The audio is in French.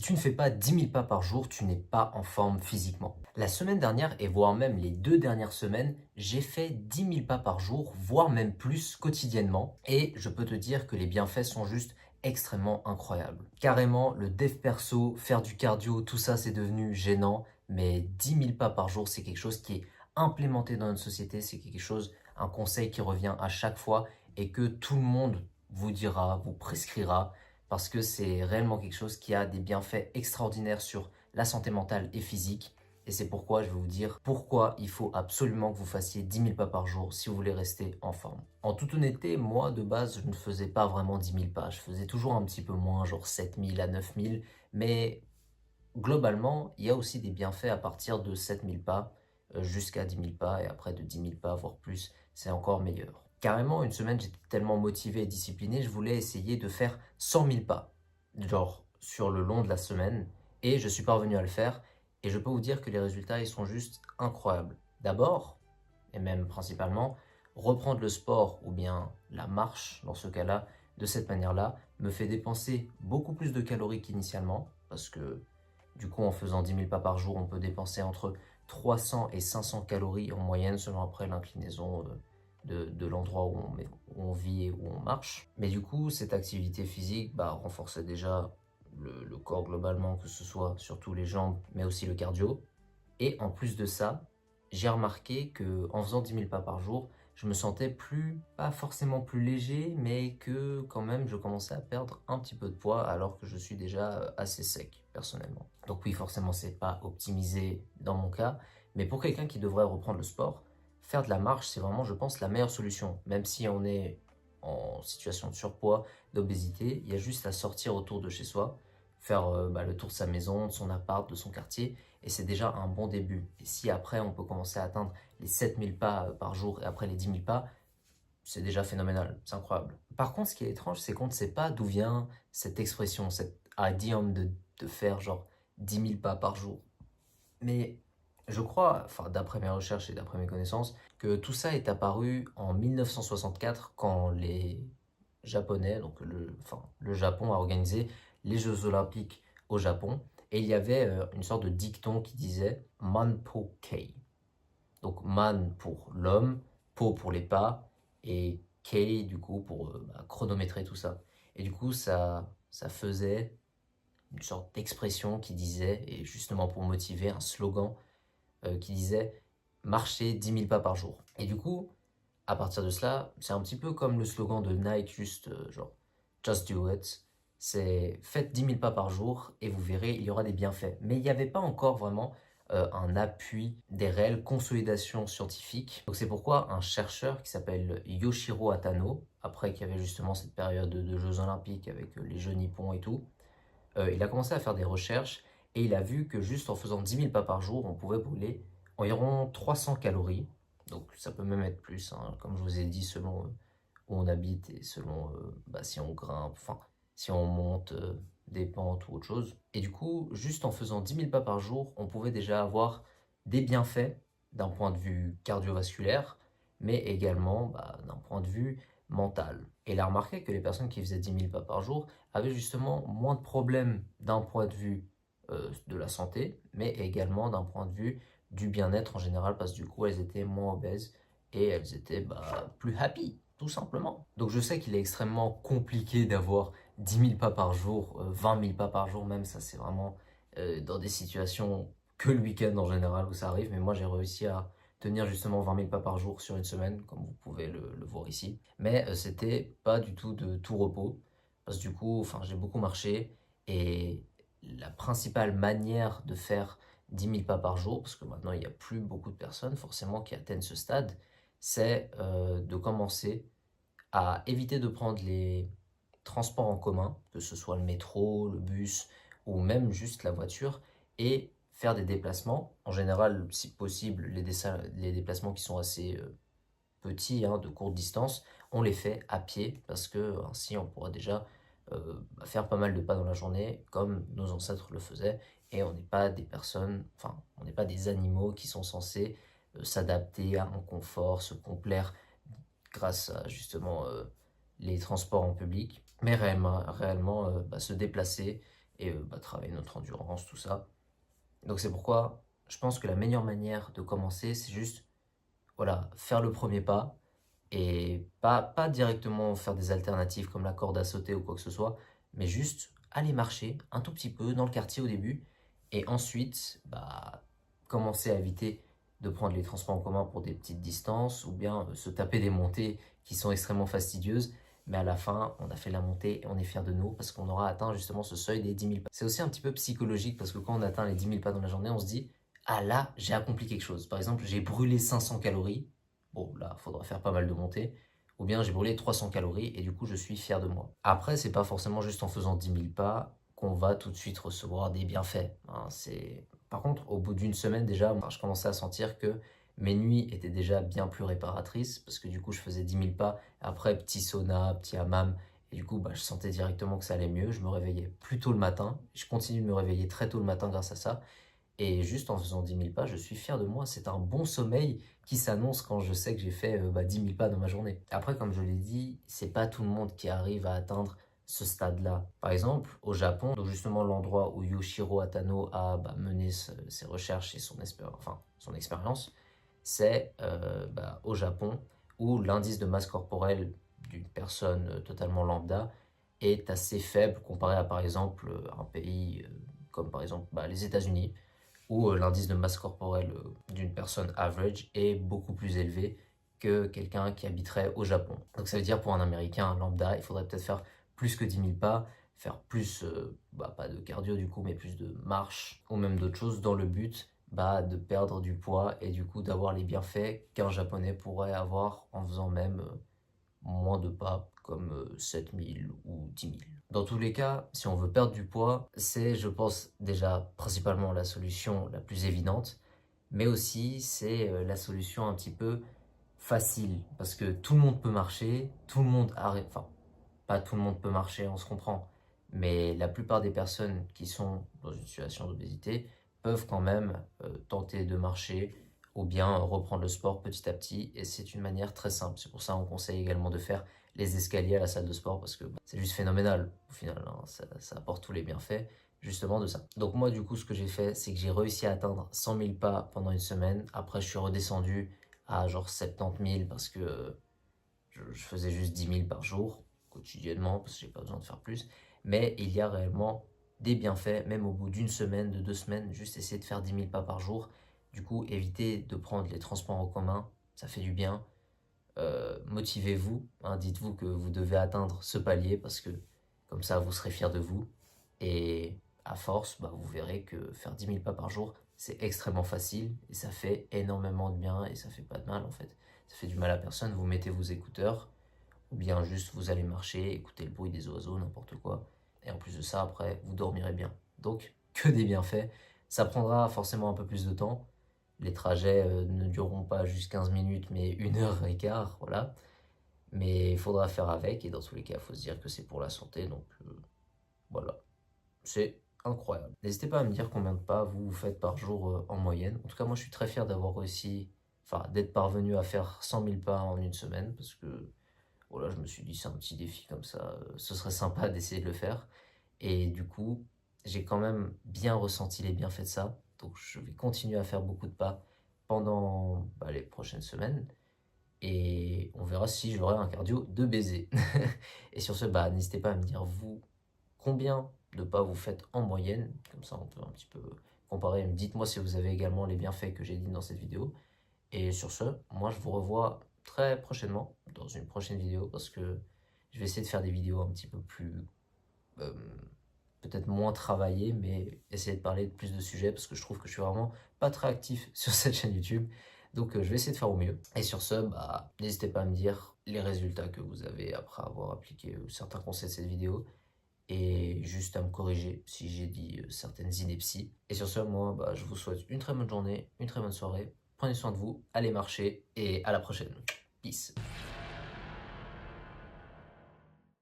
Si tu ne fais pas 10 000 pas par jour, tu n'es pas en forme physiquement. La semaine dernière, et voire même les 2 dernières semaines, j'ai fait 10 000 pas par jour, voire même plus quotidiennement. Et je peux te dire que les bienfaits sont juste extrêmement incroyables. Carrément, le dev perso, faire du cardio, tout ça c'est devenu gênant. Mais 10 000 pas par jour, c'est quelque chose qui est implémenté dans notre société. C'est quelque chose, un conseil qui revient à chaque fois et que tout le monde vous dira, vous prescrira parce que c'est réellement quelque chose qui a des bienfaits extraordinaires sur la santé mentale et physique. Et c'est pourquoi je vais vous dire pourquoi il faut absolument que vous fassiez 10 000 pas par jour si vous voulez rester en forme. En toute honnêteté, moi de base, je ne faisais pas vraiment 10 000 pas. Je faisais toujours un petit peu moins, genre 7 000 à 9 000. Mais globalement, il y a aussi des bienfaits à partir de 7 000 pas jusqu'à 10 000 pas. Et après de 10 000 pas, voire plus, c'est encore meilleur. Carrément, une semaine, j'étais tellement motivé et discipliné, je voulais essayer de faire 100 000 pas, genre sur le long de la semaine, et je suis parvenu à le faire, et je peux vous dire que les résultats, ils sont juste incroyables. D'abord, et même principalement, reprendre le sport ou bien la marche, dans ce cas-là, de cette manière-là, me fait dépenser beaucoup plus de calories qu'initialement, parce que du coup, en faisant 10 000 pas par jour, on peut dépenser entre 300 et 500 calories en moyenne, selon après l'inclinaison de l'endroit où on vit et où on marche. Mais du coup, cette activité physique renforçait déjà le corps globalement, que ce soit surtout les jambes, mais aussi le cardio. Et en plus de ça, j'ai remarqué que en faisant 10 000 pas par jour, je me sentais pas forcément plus léger, mais que quand même je commençais à perdre un petit peu de poids alors que je suis déjà assez sec personnellement. Donc oui, forcément c'est pas optimisé dans mon cas, mais pour quelqu'un qui devrait reprendre le sport, faire de la marche c'est vraiment je pense la meilleure solution. Même si on est en situation de surpoids, d'obésité, il y a juste à sortir autour de chez soi, faire le tour de sa maison, de son appart, de son quartier, et c'est déjà un bon début. Et si après on peut commencer à atteindre les 7 000 pas par jour et après les 10 000 pas, c'est déjà phénoménal, c'est incroyable. Par contre, ce qui est étrange, c'est qu'on ne sait pas d'où vient cette expression, cet idiome de faire genre 10 000 pas par jour. Mais je crois, enfin d'après mes recherches et d'après mes connaissances, que tout ça est apparu en 1964 quand les Japonais, donc le Japon a organisé les Jeux Olympiques au Japon. Et il y avait une sorte de dicton qui disait Manpo Kei. Donc man pour l'homme, po pour les pas, et Kei du coup pour chronométrer tout ça. Et du coup ça faisait une sorte d'expression qui disait, et justement pour motiver, un slogan qui disait marcher 10 000 pas par jour. Et du coup, à partir de cela, c'est un petit peu comme le slogan de Nike, juste genre just do it. C'est faites 10 000 pas par jour et vous verrez, il y aura des bienfaits. Mais il n'y avait pas encore vraiment un appui, des réelles consolidations scientifiques. Donc c'est pourquoi un chercheur qui s'appelle Yoshiro Atano, après qu'il y avait justement cette période de Jeux Olympiques avec les Jeux nippons et tout, il a commencé à faire des recherches et il a vu que juste en faisant 10 000 pas par jour, on pouvait brûler environ 300 calories. Donc ça peut même être plus, hein, comme je vous ai dit, selon où on habite et selon si on grimpe, enfin si on monte des pentes ou autre chose. Et du coup, juste en faisant 10 000 pas par jour, on pouvait déjà avoir des bienfaits d'un point de vue cardiovasculaire, mais également d'un point de vue mental. Et il a remarqué que les personnes qui faisaient 10 000 pas par jour avaient justement moins de problèmes d'un point de vue de la santé, mais également d'un point de vue du bien-être en général, parce que du coup, elles étaient moins obèses et elles étaient plus happy, tout simplement. Donc je sais qu'il est extrêmement compliqué d'avoir 10 000 pas par jour, 20 000 pas par jour même, ça c'est vraiment dans des situations que le week-end en général où ça arrive, mais moi j'ai réussi à tenir justement 20 000 pas par jour sur une semaine, comme vous pouvez le voir ici. Mais c'était pas du tout de tout repos, parce que du coup, j'ai beaucoup marché, et la principale manière de faire 10 000 pas par jour, parce que maintenant il n'y a plus beaucoup de personnes forcément qui atteignent ce stade, c'est de commencer à éviter de prendre les transports en commun, que ce soit le métro, le bus ou même juste la voiture, et faire des déplacements. En général, si possible, les déplacements qui sont assez petits, hein, de courte distance, on les fait à pied parce que ainsi on pourra déjà faire pas mal de pas dans la journée comme nos ancêtres le faisaient, et on n'est pas des personnes, on n'est pas des animaux qui sont censés s'adapter à un confort, se complaire grâce à justement les transports en public, mais réellement se déplacer et travailler notre endurance, tout ça. Donc c'est pourquoi je pense que la meilleure manière de commencer, c'est juste voilà, faire le premier pas et pas directement faire des alternatives comme la corde à sauter ou quoi que ce soit, mais juste aller marcher un tout petit peu dans le quartier au début et ensuite commencer à éviter de prendre les transports en commun pour des petites distances ou bien se taper des montées qui sont extrêmement fastidieuses. Mais à la fin, on a fait la montée et on est fier de nous parce qu'on aura atteint justement ce seuil des 10 000 pas. C'est aussi un petit peu psychologique parce que quand on atteint les 10 000 pas dans la journée, on se dit ah là, j'ai accompli quelque chose. Par exemple, j'ai brûlé 500 calories. Bon, là, il faudra faire pas mal de montées. Ou bien j'ai brûlé 300 calories et du coup, je suis fier de moi. Après, c'est pas forcément juste en faisant 10 000 pas qu'on va tout de suite recevoir des bienfaits, hein. Par contre, au bout d'une semaine déjà, je commençais à sentir que mes nuits étaient déjà bien plus réparatrices parce que du coup, je faisais 10 000 pas. Après, petit sauna, petit hammam. Et du coup, je sentais directement que ça allait mieux. Je me réveillais plus tôt le matin. Je continue de me réveiller très tôt le matin grâce à ça. Et juste en faisant 10 000 pas, je suis fier de moi. C'est un bon sommeil qui s'annonce quand je sais que j'ai fait 10 000 pas dans ma journée. Après, comme je l'ai dit, c'est pas tout le monde qui arrive à atteindre ce stade-là. Par exemple, au Japon, donc justement l'endroit où Yoshiro Atano a mené ses recherches et son expérience, c'est au Japon où l'indice de masse corporelle d'une personne totalement lambda est assez faible comparé à par exemple un pays comme par exemple les États-Unis où l'indice de masse corporelle d'une personne average est beaucoup plus élevé que quelqu'un qui habiterait au Japon. Donc ça veut dire pour un Américain lambda, il faudrait peut-être faire plus que 10 000 pas, faire plus, pas de cardio du coup, mais plus de marche ou même d'autres choses dans le but de perdre du poids et du coup d'avoir les bienfaits qu'un Japonais pourrait avoir en faisant même moins de pas, comme 7 000 ou 10 000. Dans tous les cas, si on veut perdre du poids, c'est, je pense, déjà principalement la solution la plus évidente, mais aussi c'est la solution un petit peu facile, parce que tout le monde peut marcher, tout le monde arrête, enfin, pas tout le monde peut marcher, on se comprend, mais la plupart des personnes qui sont dans une situation d'obésité peuvent quand même tenter de marcher ou bien reprendre le sport petit à petit, et c'est une manière très simple. C'est pour ça qu'on conseille également de faire les escaliers à la salle de sport, parce que c'est juste phénoménal au final, hein. Ça apporte tous les bienfaits justement de ça. Donc moi du coup ce que j'ai fait, c'est que j'ai réussi à atteindre 100 000 pas pendant une semaine. Après je suis redescendu à genre 70 000 parce que je faisais juste 10 000 par jour quotidiennement parce que j'ai pas besoin de faire plus. Mais il y a réellement des bienfaits, même au bout d'une semaine, de 2 semaines, juste essayer de faire 10 000 pas par jour. Du coup, évitez de prendre les transports en commun, ça fait du bien. Motivez-vous, hein, dites-vous que vous devez atteindre ce palier parce que comme ça, vous serez fier de vous. Et à force, vous verrez que faire 10 000 pas par jour, c'est extrêmement facile et ça fait énormément de bien et ça fait pas de mal en fait. Ça fait du mal à personne. Vous mettez vos écouteurs ou bien juste vous allez marcher, écouter le bruit des oiseaux, n'importe quoi. Et en plus de ça, après, vous dormirez bien. Donc, que des bienfaits. Ça prendra forcément un peu plus de temps. Les trajets ne dureront pas juste 15 minutes, mais 1 heure et quart, voilà. Mais il faudra faire avec, et dans tous les cas, il faut se dire que c'est pour la santé, donc voilà. C'est incroyable. N'hésitez pas à me dire combien de pas vous faites par jour en moyenne. En tout cas, moi, je suis très fier d'avoir réussi, d'être parvenu à faire 100 000 pas en une semaine, parce que voilà, je me suis dit, c'est un petit défi comme ça, ce serait sympa d'essayer de le faire. Et du coup, j'ai quand même bien ressenti les bienfaits de ça. Donc, je vais continuer à faire beaucoup de pas pendant les prochaines semaines. Et on verra si j'aurai un cardio de baiser. Et sur ce, n'hésitez pas à me dire, vous, combien de pas vous faites en moyenne. Comme ça, on peut un petit peu comparer. Dites-moi si vous avez également les bienfaits que j'ai dit dans cette vidéo. Et sur ce, moi, je vous revois très prochainement dans une prochaine vidéo parce que je vais essayer de faire des vidéos un petit peu plus euh, peut-être moins travaillées, mais essayer de parler de plus de sujets parce que je trouve que je suis vraiment pas très actif sur cette chaîne YouTube. Donc je vais essayer de faire au mieux. Et sur ce, n'hésitez pas à me dire les résultats que vous avez après avoir appliqué certains conseils de cette vidéo et juste à me corriger si j'ai dit certaines inepties. Et sur ce, moi, je vous souhaite une très bonne journée, une très bonne soirée. Prenez soin de vous, allez marcher et à la prochaine. Peace.